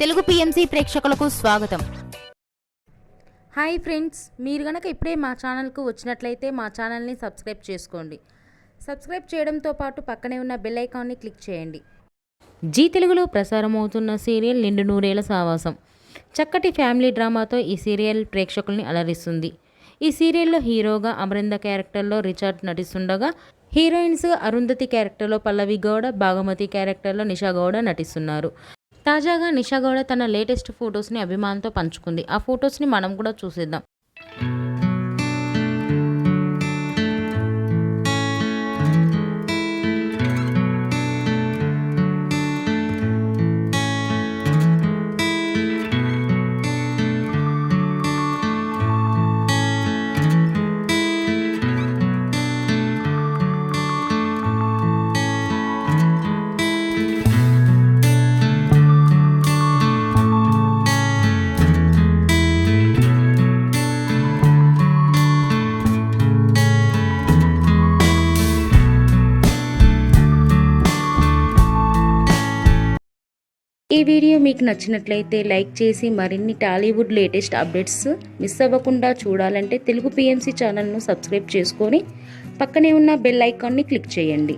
Telugu PMC ప్రేక్షకులకు స్వాగతం. Hi friends, మీరు గనక ఇప్పుడే మా ఛానల్కు వచ్చినట్లయితే మా ఛానల్ని సబ్స్క్రైబ్ చేసుకోండి. సబ్స్క్రైబ్ చేయడంతో పాటు పక్కనే ఉన్న బెల్ ఐకాన్ని క్లిక్ చేయండి. జీ తెలుగులో ప్రసారమవుతున్న సీరియల్ నిండు నూరేళ్ల సావాసం చక్కటి ఫ్యామిలీ డ్రామాతో ఈ సీరియల్ ప్రేక్షకుల్ని అలరిస్తుంది. ఈ సీరియల్లో హీరోగా అమరింద క్యారెక్టర్లో రిచర్డ్ నటిస్తుండగా, హీరోయిన్స్ అరుంధతి క్యారెక్టర్లో పల్లవి గౌడ, భాగమతి క్యారెక్టర్లో నిషా గౌడ నటిస్తున్నారు. తాజాగా నిషా గౌడ తన లేటెస్ట్ ఫొటోస్ని అభిమానులతో పంచుకుంది. ఆ ఫొటోస్ని మనం కూడా చూసేద్దాం. ఈ వీడియో మీకు నచ్చినట్లయితే లైక్ చేసి మరిన్ని టాలీవుడ్ లేటెస్ట్ అప్డేట్స్ మిస్ అవ్వకుండా చూడాలంటే తెలుగు పిఎంసి ఛానల్ను సబ్స్క్రైబ్ చేసుకొని పక్కనే ఉన్న బెల్ ఐకాన్ని క్లిక్ చేయండి.